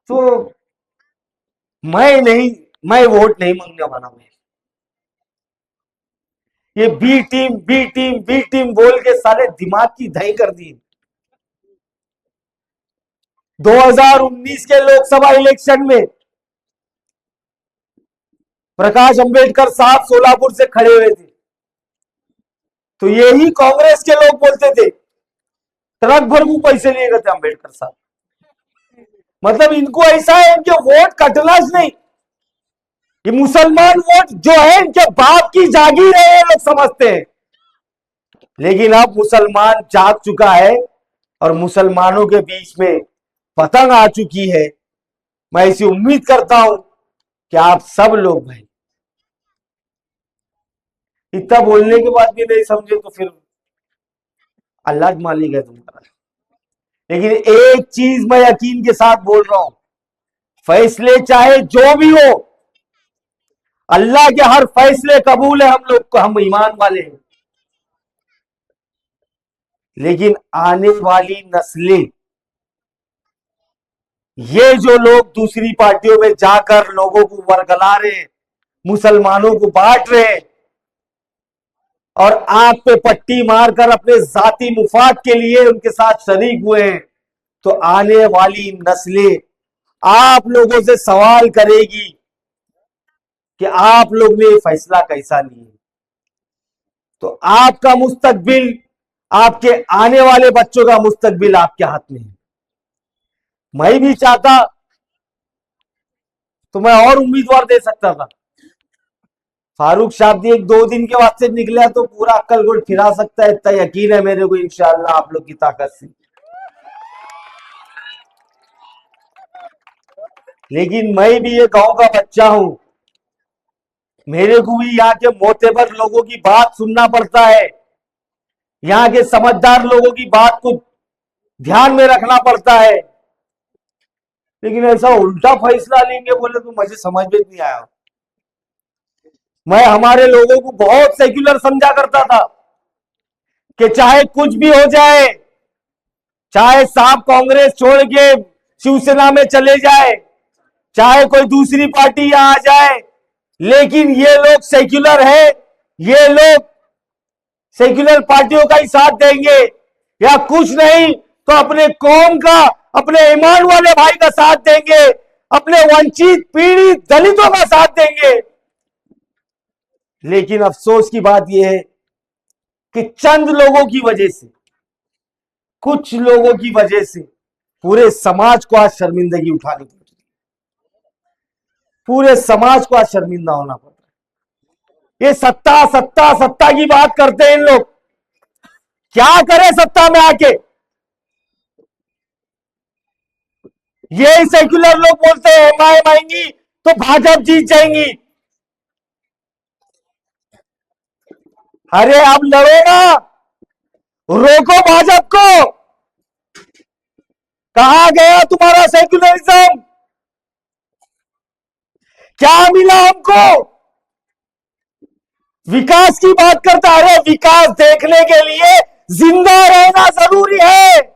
तो मैं वोट नहीं मांगने वाला। मैं ये बी टीम बोल के सारे दिमाग की दही कर दी। 2019 के लोकसभा इलेक्शन में प्रकाश अंबेडकर साहब सोलापुर से खड़े हुए थे, तो यही कांग्रेस के लोग बोलते थे ट्रक भर को पैसे लिए गए थे अंबेडकर साहब। मतलब इनको ऐसा है, इनके वोट कटना नहीं, ये मुसलमान वोट जो है इनके बाप की जागीर है, ये लोग समझते हैं। लेकिन अब मुसलमान जाग चुका है और मुसलमानों के बीच में पतंग आ चुकी है। मैं इसी उम्मीद करता हूं कि आप सब लोग भाई इतना बोलने के बाद भी नहीं समझे तो फिर अल्लाह मालिक है तुम्हारा। लेकिन एक चीज मैं यकीन के साथ बोल रहा हूं, फैसले चाहे जो भी हो, अल्लाह के हर फैसले कबूल है हम लोग को, हम ईमान वाले हैं। लेकिन आने वाली नस्लें, ये जो लोग दूसरी पार्टियों में जाकर लोगों को वरगला रहे हैं, मुसलमानों को बांट रहे हैं और आंख पे पट्टी मारकर अपने जाती मुफाद के लिए उनके साथ शरीक हुए हैं, तो आने वाली नस्लें आप लोगों से सवाल करेगी कि आप लोग ने फैसला कैसा लिया। तो आपका मुस्तकबिल, आपके आने वाले बच्चों का मुस्तकबिल आपके हाथ में है। मैं भी चाहता तो मैं और उम्मीदवार दे सकता था। फारूक शाब्दी एक 2 दिन के वास्ते निकला तो पूरा अक्कलकोट फिरा सकता है, इतना यकीन है मेरे को इंशाअल्लाह आप लोग की ताकत से। लेकिन मैं भी ये गांव का बच्चा हूं, मेरे को भी यहाँ के मोतेबर लोगों की बात सुनना पड़ता है, यहाँ के समझदार लोगों की बात को ध्यान में रखना पड़ता है। लेकिन ऐसा उल्टा फैसला लेंगे बोले तो मुझे समझ में नहीं आया। मैं हमारे लोगों को बहुत सेक्युलर समझा करता था कि चाहे कुछ भी हो जाए, चाहे साहब कांग्रेस छोड़ के शिवसेना में चले जाए, चाहे कोई दूसरी पार्टी यहां आ जाए, लेकिन ये लोग सेक्युलर है, ये लोग सेक्युलर पार्टियों का ही साथ देंगे, या कुछ नहीं तो अपने कौम का, अपने ईमान वाले भाई का साथ देंगे, अपने वंचित पीड़ित दलितों का साथ देंगे। लेकिन अफसोस की बात यह है कि चंद लोगों की वजह से, कुछ लोगों की वजह से पूरे समाज को आज शर्मिंदगी उठानी पड़ रही है, पूरे समाज को आज शर्मिंदा होना पड़ रहा है। ये सत्ता सत्ता सत्ता की बात करते हैं इन लोग, क्या करें सत्ता में आके। ये सेक्युलर लोग बोलते हैं एमआईएम आएंगी तो भाजपा जीत जाएंगी। अरे अब लड़ो ना, रोको भाजपा को। कहां गया तुम्हारा सेक्युलरिज्म? क्या मिला हमको? विकास की बात करता है, अरे विकास देखने के लिए जिंदा रहना जरूरी है।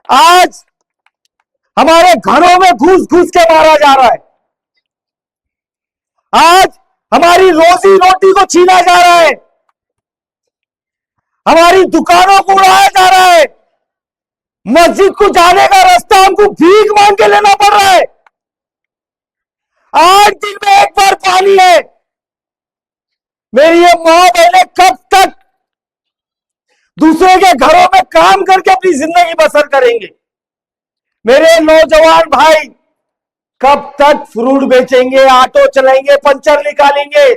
आज हमारे घरों में घुस घुस के मारा जा रहा है, आज हमारी रोजी रोटी को छीना जा रहा है, हमारी दुकानों को उड़ाया जा रहा है, मस्जिद को जाने का रास्ता हमको भीख मांग के लेना पड़ रहा है। 8 दिन में एक बार पानी है। मेरी ये मां बहने कब तक दूसरे के घरों में काम करके अपनी जिंदगी बसर करेंगे? मेरे नौजवान भाई कब तक फ्रूट बेचेंगे, ऑटो चलाएंगे, पंचर निकालेंगे?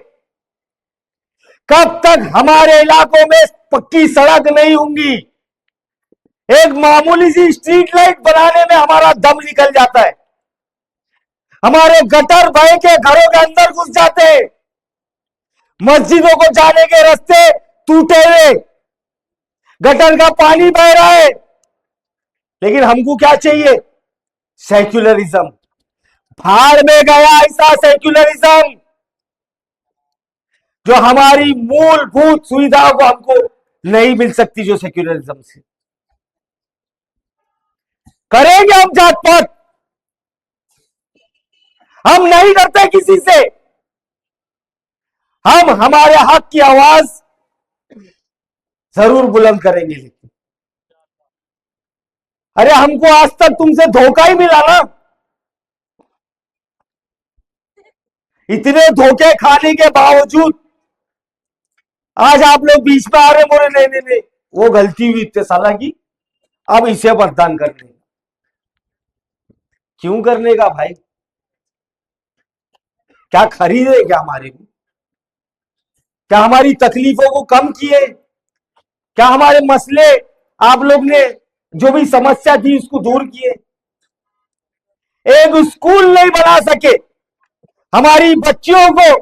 कब तक हमारे इलाकों में पक्की सड़क नहीं होंगी? एक मामूली सी स्ट्रीट लाइट बनाने में हमारा दम निकल जाता है, हमारे गटर बह के घरों के अंदर घुस जाते हैं, मस्जिदों को जाने के रास्ते टूटे हुए, गटर का पानी बह रहा है। लेकिन हमको क्या चाहिए? सेक्युलरिज्म। भाड़ में गया ऐसा सेक्युलरिज्म जो हमारी मूलभूत सुविधाओं को हमको नहीं मिल सकती, जो सेक्युलरिज्म से। करेंगे हम जात पात, हम नहीं करते किसी से। हम हमारे हक की आवाज जरूर बुलंद करेंगे। लेकिन अरे हमको आज तक तुमसे धोखा ही मिला ना। इतने धोखे खाने के बावजूद आज आप लोग बीच में आ रहे, बोले नहीं नहीं नहीं वो गलती हुई इतने साल की, अब इसे मतदान करने। क्यों करने का भाई? क्या खरीदे क्या हमारे को? क्या हमारी तकलीफों को कम किए? क्या हमारे मसले आप लोग ने जो भी समस्या थी उसको दूर किए? एक स्कूल नहीं बना सके, हमारी बच्चियों को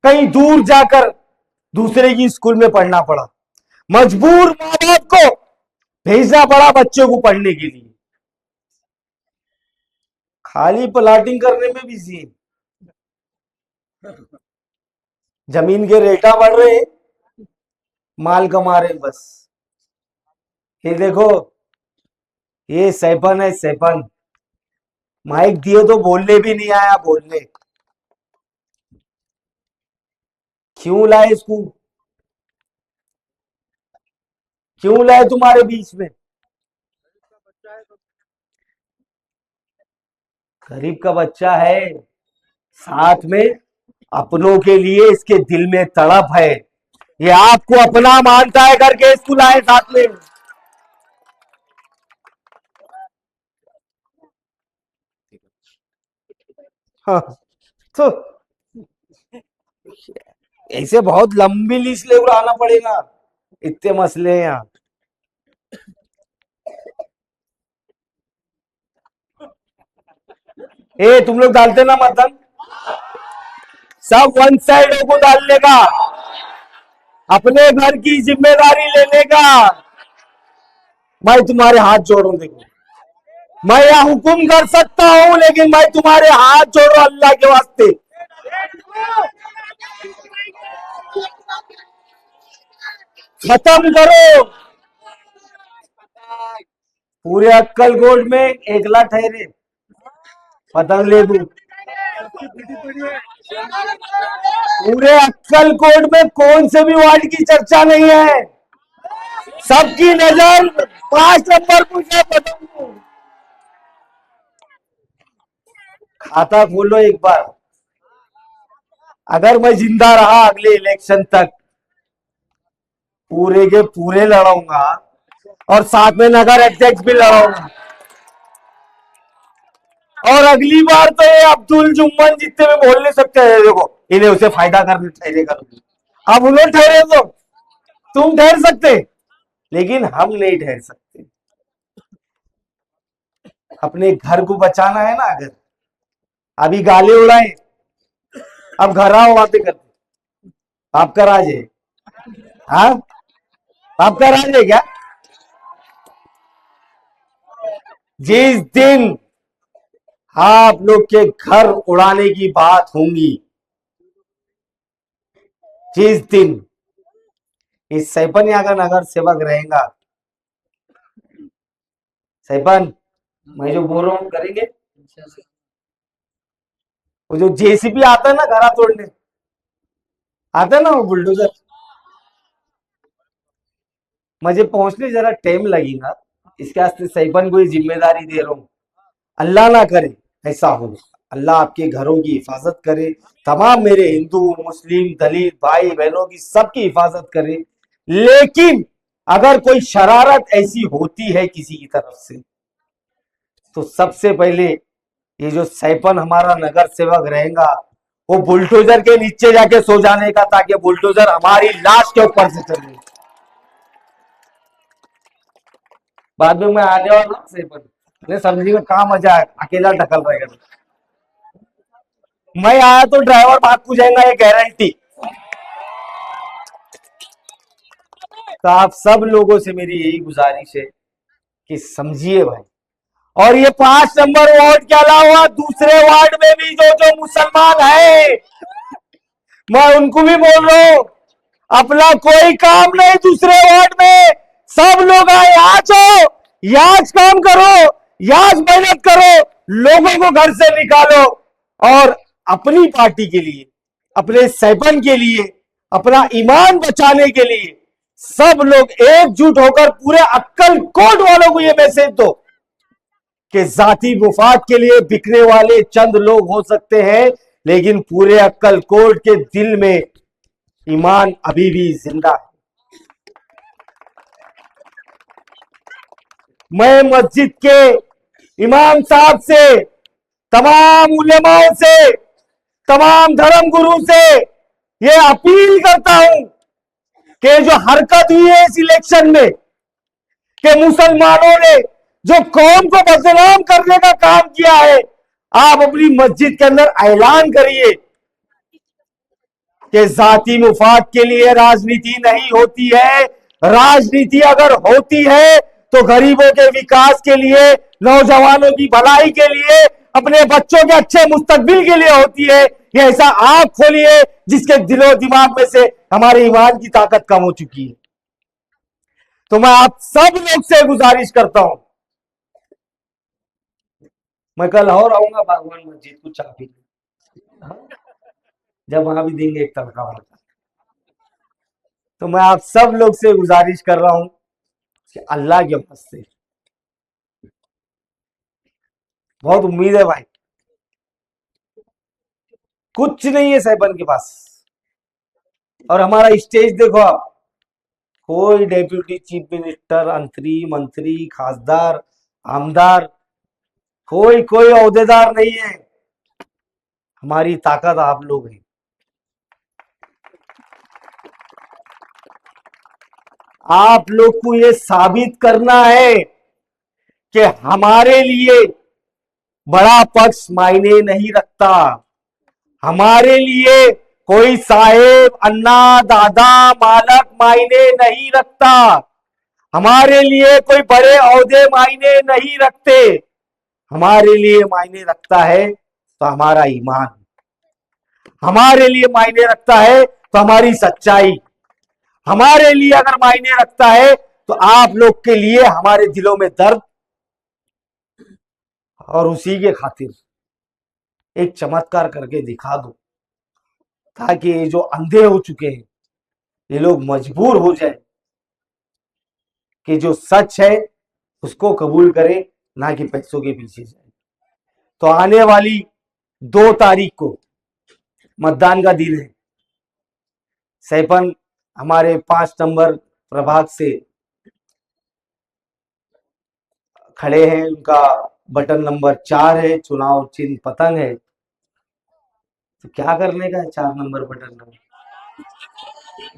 कहीं दूर जाकर दूसरे की स्कूल में पढ़ना पड़ा, मजबूर माँ बाप को भेजना पड़ा बच्चों को पढ़ने के लिए। खाली प्लाटिंग करने में बिजी है। जमीन के रेटा बढ़ रहे हैं, माल कमा रहे हैं बस। ये देखो, ये सैपन है सैपन, माइक दिए तो बोलने भी नहीं आया बोलने। क्यों लाए इसको? क्यों लाए तुम्हारे बीच में? गरीब का बच्चा है, साथ में अपनों के लिए इसके दिल में तड़प है, ये आपको अपना मानता है करके इसको लाए साथ में। हाँ, तो ऐसे बहुत लंबी लिस्ट लेकर आना पड़ेगा, इतने मसले हैं यहाँ। ए तुम लोग डालते ना मतदान, सब वन साइड को डालने का, अपने घर की जिम्मेदारी लेने का। मैं तुम्हारे हाथ जोड़ रहा हूं, देखो मैं यह हुक्म कर सकता हूं, लेकिन मैं तुम्हारे हाथ जोड़ रहा हूं अल्लाह के वास्ते। खत्म करो। पूरे अक्कलकोट में एकला ठहरे पतंग ले दू। पूरे अक्कलकोट में कौन से भी वार्ड की चर्चा नहीं है, सबकी नजर 5 नंबर पर है पतंग। खाता खोलो एक बार, अगर मैं जिंदा रहा अगले इलेक्शन तक पूरे के पूरे लड़ाऊंगा और साथ में नगर अध्यक्ष भी लड़ाऊंगा। और अगली बार तो ये अब्दुल जुम्मन जितने में बोल नहीं सकते हैं, देखो इन्हें उसे फायदा करने ठहरेगा। अब उन्होंने ठहरे तो तुम ठहर सकते, लेकिन हम नहीं ठहर सकते। अपने घर को बचाना है ना। अगर अभी गाले उड़ाए, अब घरा उड़ाते करते। आपका राज है? हाँ, आपका राज है क्या? जिस दिन आप लोग के घर उड़ाने की बात होंगी, जिस दिन इस सैपन यहाँ का नगर सेवक रहेगा, सैपन मैं जो बोल रहा हूँ करेंगे। वो जो जेसीबी आता है ना घरा तोड़ने, आता है ना वो बुलडोजर, मुझे पहुंचने जरा टाइम लगेगा, इसके वास्ते सैपन को ये जिम्मेदारी दे रहा हूँ। अल्लाह ना करे ऐसा हो, अल्लाह आपके घरों की हिफाजत करे, तमाम मेरे हिंदू मुस्लिम दलित भाई बहनों की सबकी हिफाजत करे। लेकिन अगर कोई शरारत ऐसी होती है किसी की तरफ से, तो सबसे पहले ये जो सैपन हमारा नगर सेवक रहेगा, वो बुलडोजर के नीचे जाके सो जाने का, ताकि बुलडोजर हमारी लाश के ऊपर से चले। बाद में मैं आने वाला हूं सैपन, समझी में कहा मजा है, अकेला ढकल रहेगा। मैं आया तो ड्राइवर भाग को जाएगा, ये गारंटी। तो आप सब लोगों से मेरी यही गुजारिश है कि समझिए भाई। और ये 5 नंबर वार्ड के अलावा दूसरे वार्ड में भी जो जो मुसलमान है, मैं उनको भी बोल रहा हूं, अपना कोई काम नहीं दूसरे वार्ड में, सब लोग आए, आ जाओ, याज काम करो, याज मेहनत करो, लोगों को घर से निकालो और अपनी पार्टी के लिए, अपने सैपन के लिए, अपना ईमान बचाने के लिए सब लोग एकजुट होकर पूरे अक्कल कोट वालों को यह मैसेज दो कि जाति मुफाद के लिए बिकने वाले चंद लोग हो सकते हैं, लेकिन पूरे अक्कल कोट के दिल में ईमान अभी भी जिंदा है। मैं मस्जिद के इमाम साहब से, तमाम उलेमाओं से, तमाम धर्म गुरु से यह अपील करता हूं कि जो हरकत हुई है इस इलेक्शन में, कि मुसलमानों ने जो कौम को बदनाम करने का काम किया है, आप अपनी मस्जिद के अंदर ऐलान करिए कि जाति मुफाद के लिए राजनीति नहीं होती है। राजनीति अगर होती है तो गरीबों के विकास के लिए, नौजवानों की भलाई के लिए, अपने बच्चों के अच्छे मुस्तकबिल के लिए होती है। ये ऐसा आंख खोलिए जिसके दिलो दिमाग में से हमारे ईमान की ताकत कम हो चुकी है। तो मैं आप सब लोग से गुजारिश करता हूं, मैं कल और आऊंगा बागवान मस्जिद को चाय पीने, जब वहां भी देंगे एक तड़का वाला। तो मैं आप सब लोग से गुजारिश कर रहा हूं कि अल्लाह के वास्ते, बहुत उम्मीद है भाई, कुछ नहीं है सैपन के पास। और हमारा स्टेज देखो आप, कोई डेप्यूटी चीफ मिनिस्टर, मंत्री, खासदार, आमदार, कोई कोई ओहदेदार नहीं है। हमारी ताकत आप लोग हैं। आप लोग को ये साबित करना है कि हमारे लिए बड़ा पक्ष मायने नहीं रखता, हमारे लिए कोई साहेब, अन्ना, दादा, मालक मायने नहीं रखता, हमारे लिए कोई बड़े ओहदे मायने नहीं रखते। हमारे लिए मायने रखता है तो हमारा ईमान, हमारे लिए मायने रखता है तो हमारी सच्चाई, हमारे लिए अगर मायने रखता है तो आप लोग के लिए हमारे दिलों में दर्द। और उसी के खातिर एक चमत्कार करके दिखा दो ताकि ये जो अंधे हो चुके हैं ये लोग मजबूर हो जाए कि जो सच है उसको कबूल करें, ना कि पैसों के पीछे जाए। तो आने वाली 2 तारीख को मतदान का दिन है। सैपन हमारे 5 नंबर प्रभाग से खड़े हैं, उनका बटन नंबर 4 है, चुनाव चिन्ह पतंग है। तो क्या करने का है 4 नंबर बटन नंबर,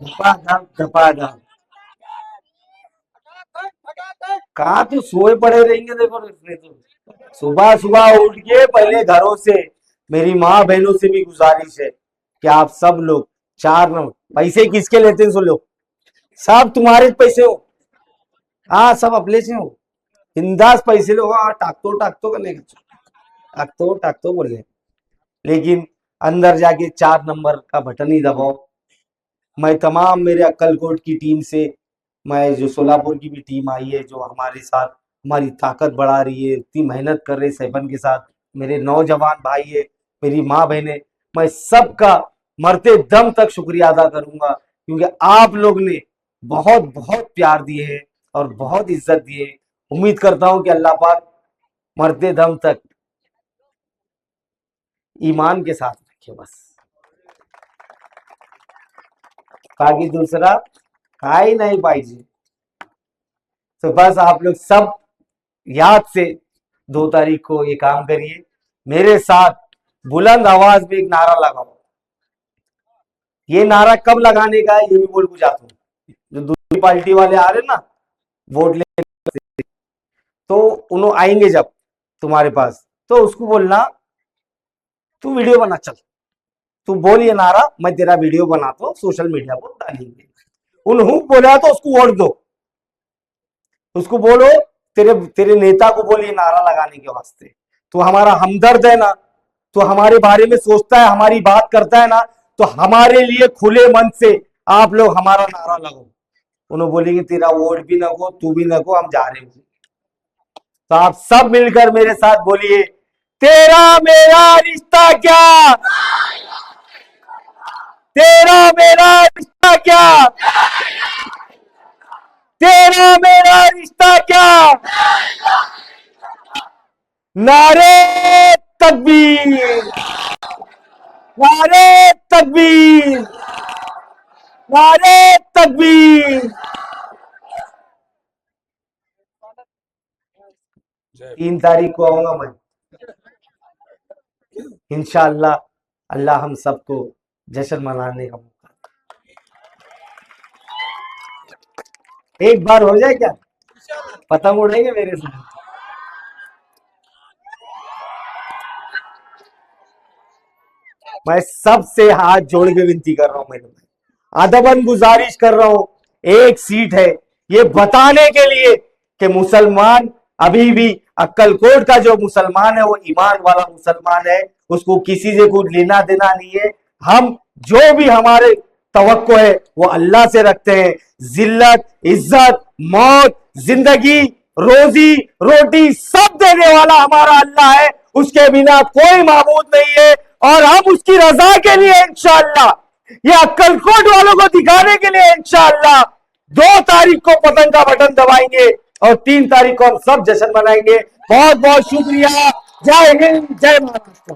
धपाधप धपाधप। कहा तो सोए पड़े रहेंगे। देखो तो सुबह सुबह उठ के पहले घरों से, मेरी माँ बहनों से भी गुजारिश है कि आप सब लोग 4 नंबर, पैसे किसके लेते हैं सुन लो, सब तुम्हारे पैसे हो, हाँ सब अपने से हो, बिंदास पैसे लो, हाँ टाकतो करने का, टाकतो बोले, लेकिन अंदर जाके 4 नंबर का बटन ही दबाओ। मैं तमाम मेरे अक्कलकोट की टीम से, मैं जो सोलापुर की भी टीम आई है जो हमारे साथ हमारी ताकत बढ़ा रही है, इतनी मेहनत कर रहे सैपन के साथ, मेरे नौजवान भाई है, मेरी माँ बहनें, मैं सबका मरते दम तक शुक्रिया अदा करूंगा क्योंकि आप लोग ने बहुत बहुत प्यार दिए हैं और बहुत इज्जत दिए। उम्मीद करता हूं कि अल्लाह पाक मरते दम तक ईमान के साथ रखे बस, बाकी दूसरा काही नहीं पाहिजे। तो बस आप लोग सब याद से 2 तारीख को ये काम करिए, मेरे साथ बुलंद आवाज में एक नारा लगाओ। ये नारा कब लगाने का है ये भी बोल बुझाता हूँ। जो दूसरी पार्टी वाले आ रहे ना वोट लेने, तो उन्होंने आएंगे जब तुम्हारे पास, तो उसको बोलना तू वीडियो बना, चल तू बोल ये नारा, मैं तेरा वीडियो बनाता हूँ, सोशल मीडिया पर डालेंगे। उन्होंने बोला तो उसको वोट दो, उसको बोलो तेरे तेरे नेता को बोल ये नारा लगाने के वास्ते। तो हमारा हमदर्द है ना, तो हमारे बारे में सोचता है, हमारी बात करता है ना, तो हमारे लिए खुले मन से आप लोग हमारा नारा लगो। उन्होंने बोलेंगे तेरा वोट भी न को, तू भी न को, हम जा रहे हैं। तो आप सब मिलकर मेरे साथ बोलिए, तेरा मेरा रिश्ता क्या, तेरा मेरा रिश्ता क्या, तेरा मेरा रिश्ता क्या। नारे तकबीर, नारे तकबीर, नारे तकबीर। 3 तारीख को आऊंगा मैं इंशाअल्लाह। अल्लाह हम सबको जश्न मनाने का मौका। एक बार हो जाए क्या, पतंग उड़ेंगे मेरे साथ। मैं सबसे हाथ जोड़ के विनती कर रहा हूं, मेरे भाई अदबन गुजारिश कर रहा हूं, एक सीट है ये बताने के लिए कि मुसलमान अभी भी अक्कलकोट का जो मुसलमान है वो ईमान वाला मुसलमान है, उसको किसी से कुछ लेना देना नहीं है। हम जो भी हमारे तवक्को है वो अल्लाह से रखते हैं। जिल्लत, इज्जत, मौत, जिंदगी, रोजी रोटी सब देने वाला हमारा अल्लाह है, उसके बिना कोई माबूद नहीं है। और हम उसकी रजा के लिए इंशाअल्लाह, ये अक्कलकोट वालों को दिखाने के लिए इंशाअल्लाह 2 तारीख को पतंग का बटन दबाएंगे और 3 तारीख को हम सब जश्न मनाएंगे। बहुत बहुत शुक्रिया। जय हिंद, जय महाराष्ट्र।